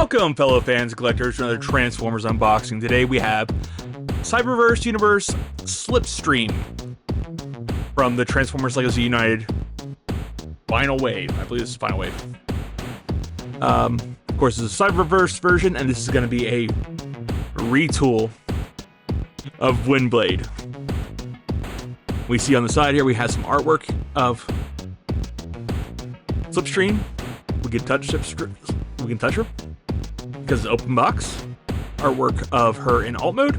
Welcome, fellow fans and collectors, to another Transformers unboxing. Today we have Cyberverse Universe Slipstream from the Transformers Legacy United Final Wave. I believe this is Final Wave. Of course, this is a Cyberverse version, and this is going to be a retool of Windblade. We see on the side here we have some artwork of Slipstream. We can touch Slipstream. We can touch her because it's open box. Artwork of her in alt mode.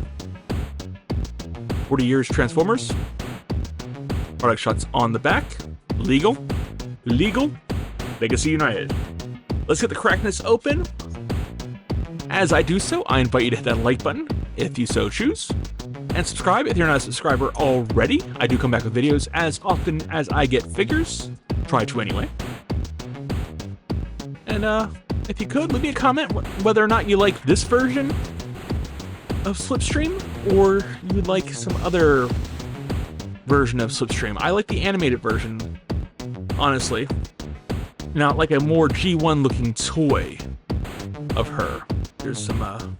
40 years Transformers. Product shots on the back. Legal. Legacy United. Let's get the crackness open. As I do so, I invite you to hit that like button if you so choose. And subscribe if you're not a subscriber already. I do come back with videos as often as I get figures. Try to anyway. And if you could, leave me a comment whether or not you like this version of Slipstream or you like some other version of Slipstream. I like the animated version, honestly. Not like a more G1 looking toy of her. There's some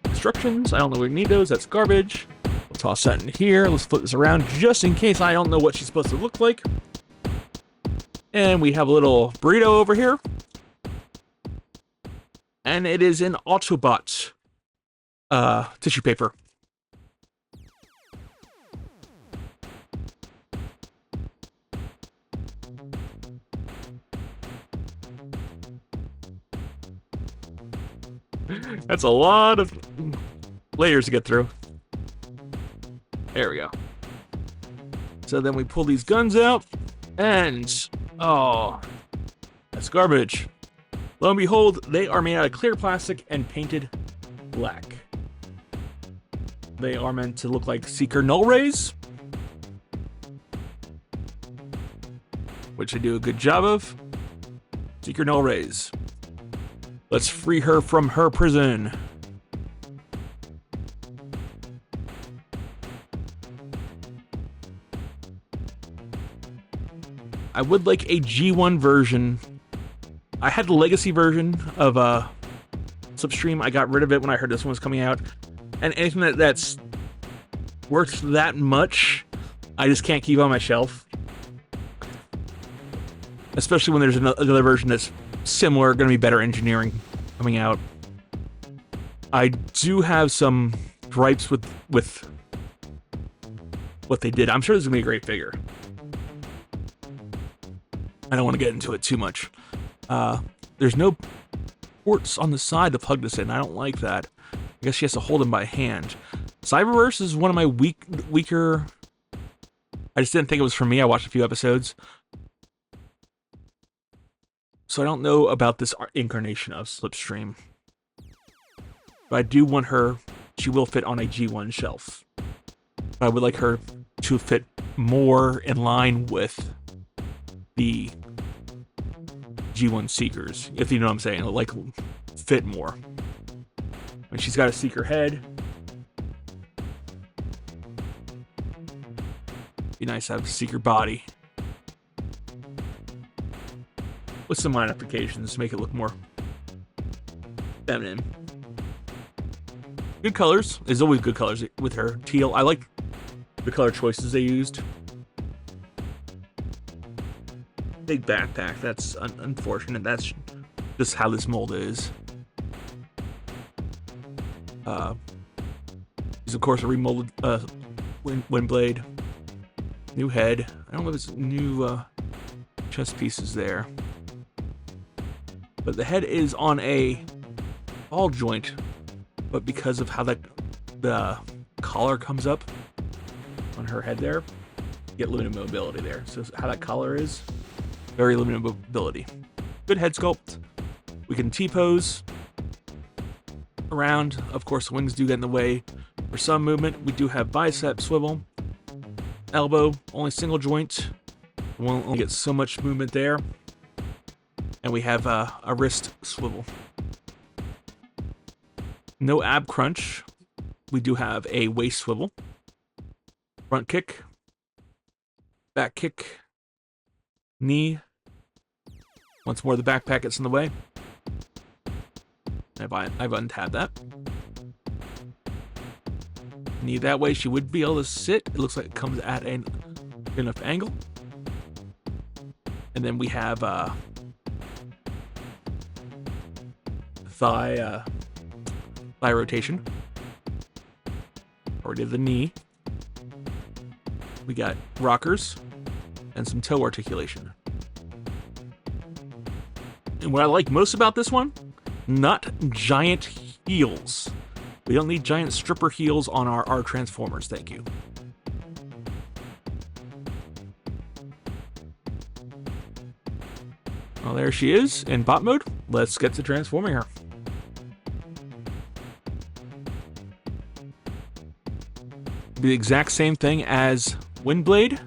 instructions. I don't know we need those. That's garbage. We'll toss that in here. Let's flip this around just in case I don't know what she's supposed to look like. And we have a little burrito over here. And it is in Autobot tissue paper. That's a lot of layers to get through. There we go. So then we pull these guns out, and oh, that's garbage. Lo and behold, they are made out of clear plastic and painted black. They are meant to look like Seeker Null Rays, which they do a good job of. Seeker Null Rays. Let's free her from her prison. I would like a G1 version. I had the Legacy version of Slipstream. I got rid of it when I heard this one was coming out. And anything that's worth that much, I just can't keep on my shelf. Especially when there's another version that's similar, going to be better engineering coming out. I do have some gripes with what they did. I'm sure this is going to be a great figure. I don't want to get into it too much. There's no ports on the side to plug this in. I don't like that. I guess she has to hold them by hand. Cyberverse is one of my weaker... I just didn't think it was for me. I watched a few episodes. So I don't know about this incarnation of Slipstream. But I do want her... She will fit on a G1 shelf. But I would like her to fit more in line with the G1 Seekers, if you know what I'm saying. It'll, like, fit more. And she's got a Seeker head. Be nice to have a Seeker body. With some modifications to make it look more feminine. Good colors. There's always good colors with her. Teal. I like the color choices they used. Big backpack. That's unfortunate. That's just how this mold is. Is of course a remolded Windblade. New head. I don't know if it's new chest pieces there. But the head is on a ball joint, but because of how the collar comes up on her head there, you get limited mobility there. So how that collar is, very limited mobility. Good head sculpt. We can T-pose around. Of course, the wings do get in the way for some movement. We do have bicep swivel, elbow, only single joint. We won't only get so much movement there. And we have a wrist swivel. No ab crunch. We do have a waist swivel. Front kick. Back kick. Knee. Once more, the backpack gets in the way. I've untabbed that. Need that way, she would be able to sit. It looks like it comes at an enough angle. And then we have thigh rotation. Already the knee. We got rockers and some toe articulation. And what I like most about this one, not giant heels. We don't need giant stripper heels on our Transformers, thank you. Well, there she is in bot mode. Let's get to transforming her. The exact same thing as Windblade.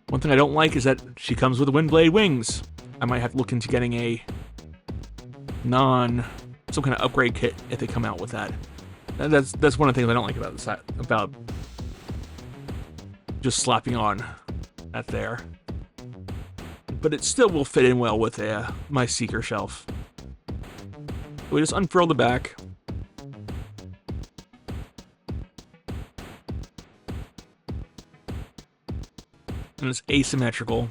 One thing I don't like is that she comes with Windblade wings. I might have to look into getting a some kind of upgrade kit if they come out with that. That's one of the things I don't like about this, about just slapping on that there. But it still will fit in well with my Seeker shelf. We just unfurl the back. And it's asymmetrical.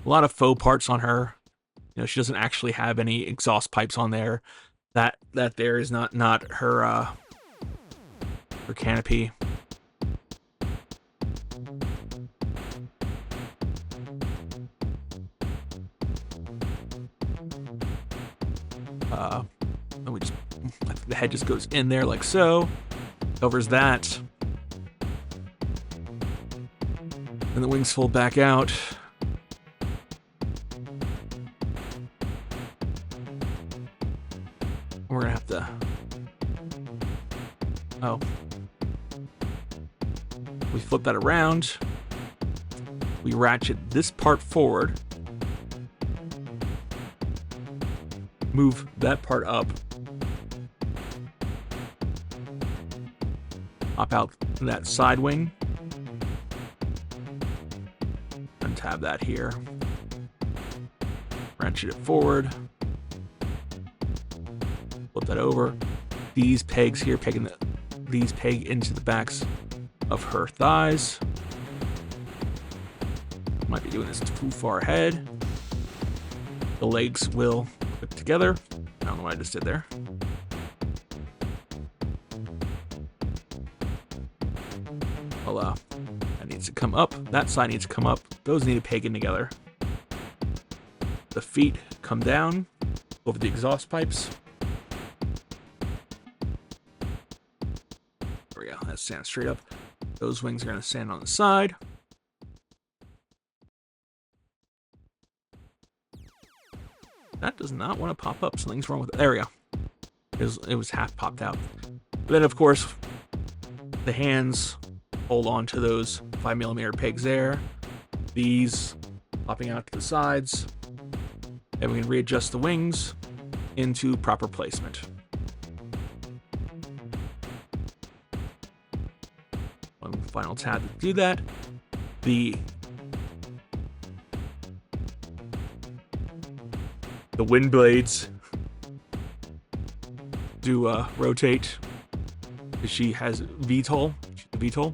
A lot of faux parts on her. You know, she doesn't actually have any exhaust pipes on there. That there is not her her canopy. And we just, the head just goes in there like so. Covers that. And the wings fold back out. We're gonna have to... Oh. We flip that around. We ratchet this part forward. Move that part up. Pop out that side wing. Untab that here. Ratchet it forward. Flip that over. These pegs here, these peg into the backs of her thighs. Might be doing this too far ahead. The legs will click together. I don't know what I just did there. Well, that needs to come up. That side needs to come up. Those need to peg in together. The feet come down over the exhaust pipes. There we go. That stands straight up. Those wings are going to stand on the side. That does not want to pop up. Something's wrong with it. There we go. It was half popped out. But then, of course, the hands hold on to those 5mm pegs there. These popping out to the sides. And we can readjust the wings into proper placement. One final tab to do that. The wind blades do rotate. She has VTOL. VTOL.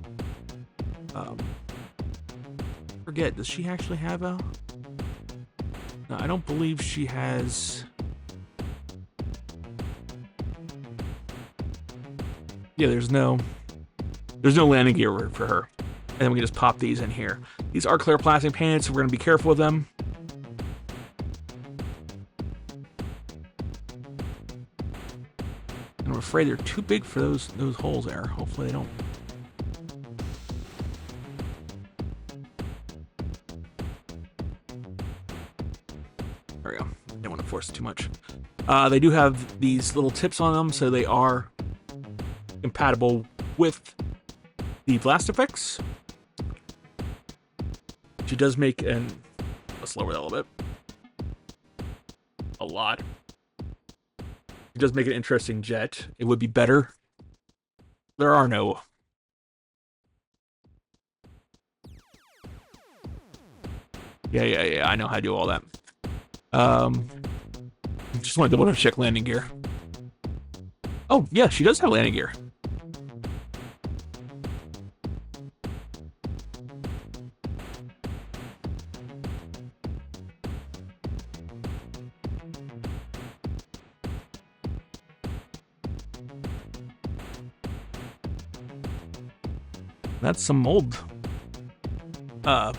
Forget, does she actually have a... No, I don't believe she has... Yeah, there's no landing gear for her. And then we can just pop these in here. These are clear plastic painted, so we're going to be careful with them. And I'm afraid they're too big for those holes there. Hopefully they don't. There we go. Don't want to force it too much. They do have these little tips on them, so they are compatible with the blast effects. She does make an... Let's lower that a little bit. A lot. It does make an interesting jet. It would be better. There are no Yeah. I know how to do all that. Just want to double check landing gear. Oh, yeah, she does have landing gear. That's some mold. I'm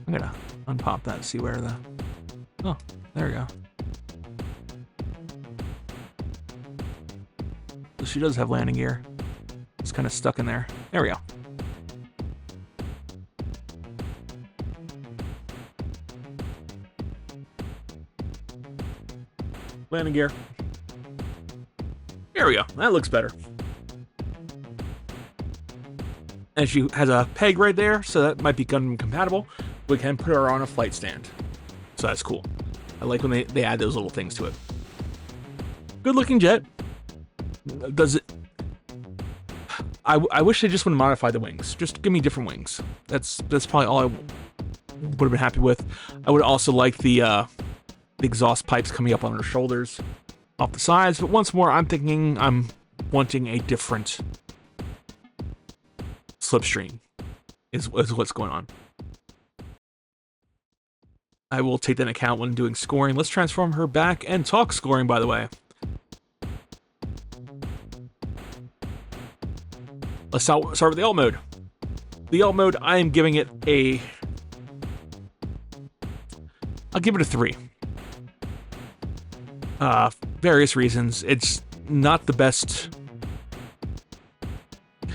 gonna unpop that and see where the... Oh, there we go. So she does have landing gear. It's kind of stuck in there. There we go. Landing gear. There we go. That looks better. And she has a peg right there, so that might be Gundam compatible. We can put her on a flight stand. So that's cool. I like when they add those little things to it. Good looking jet. Does it... I wish they just would modify the wings. Just give me different wings. That's probably all I would have been happy with. I would also like the exhaust pipes coming up on her shoulders off the sides. But once more, I'm wanting a different Slipstream is what's going on. I will take that into account when doing scoring. Let's transform her back and talk scoring, by the way. Let's start with the alt mode. The alt mode, I am giving it a... I'll give it a 3. Various reasons. It's not the best...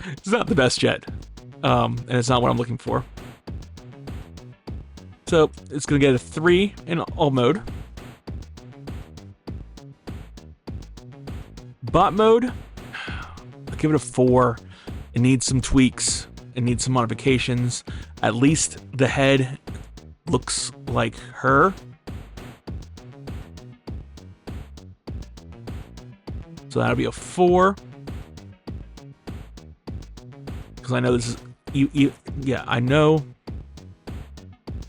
It's not the best jet. And it's not what I'm looking for. So, it's going to get a 3 in alt mode. Bot mode, I'll give it a 4. It needs some tweaks. It needs some modifications. At least the head looks like her. So that'll be a 4. Because I know this is... yeah, I know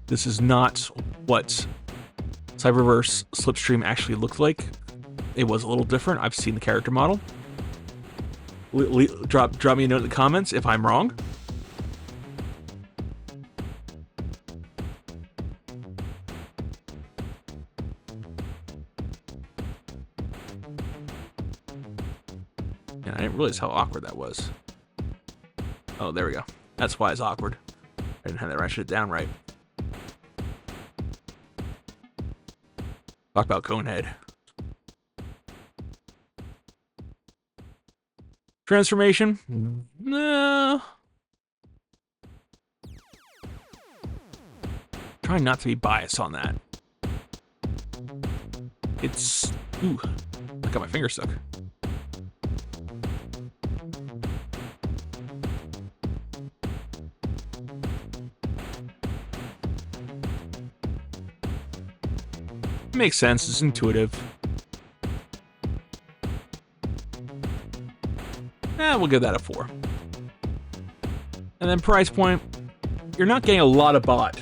this is not what Cyberverse Slipstream actually looked like. It was a little different. I've seen the character model. Drop me a note in the comments if I'm wrong. Yeah, I didn't realize how awkward that was. Oh, there we go. That's why it's awkward. I didn't have that ratchet down right. Talk about Conehead. Transformation? No. Trying not to be biased on that. It's... Ooh. I got my finger stuck. It makes sense. It's intuitive. We'll give that a 4. And then price point, you're not getting a lot of bot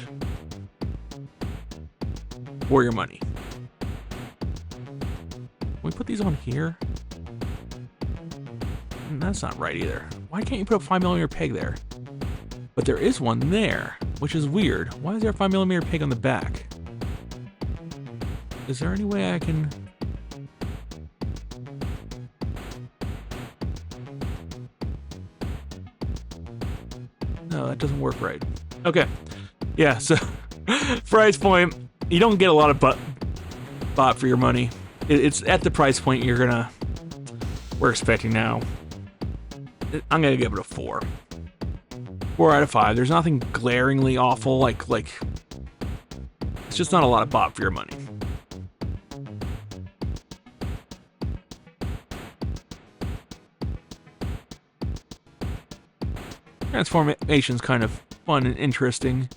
for your money. Can we put these on here? That's not right either. Why can't you put a 5mm peg there? But there is one there, which is weird. Why is there a 5mm peg on the back? Is there any way I can... No, that doesn't work right. Okay. Yeah, so price point, you don't get a lot of bot for your money. It's at the price point we're expecting now. I'm gonna give it a 4. 4 out of 5. There's nothing glaringly awful, like it's just not a lot of bot for your money. Transformation's kind of fun and interesting.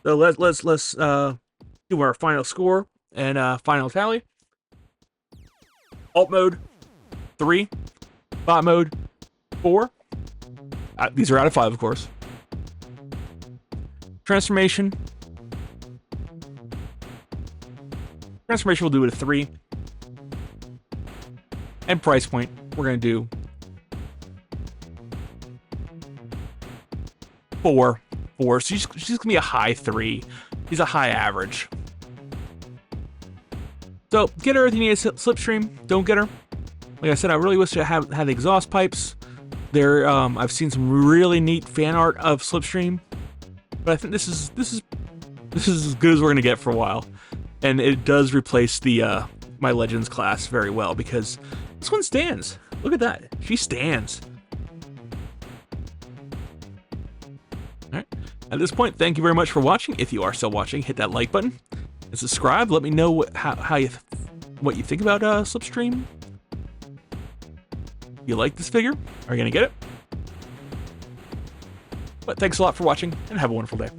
So let's do our final score and final tally. Alt mode 3, bot mode 4, These are out of 5, of course. Transformation. Transformation, we'll do it a 3. And price point, we're going to do 4. 4. So she's going to be a high 3. He's a high average. So, get her if you need a Slipstream. Don't get her. Like I said, I really wish I had the exhaust pipes. There, I've seen some really neat fan art of Slipstream, but I think this is as good as we're gonna get for a while, and it does replace the my Legends class very well because this one stands. Look at that, she stands. All right. At this point, thank you very much for watching. If you are still watching, hit that like button and subscribe. Let me know what you think about Slipstream. You like this figure? Are you gonna get it? But thanks a lot for watching, and have a wonderful day.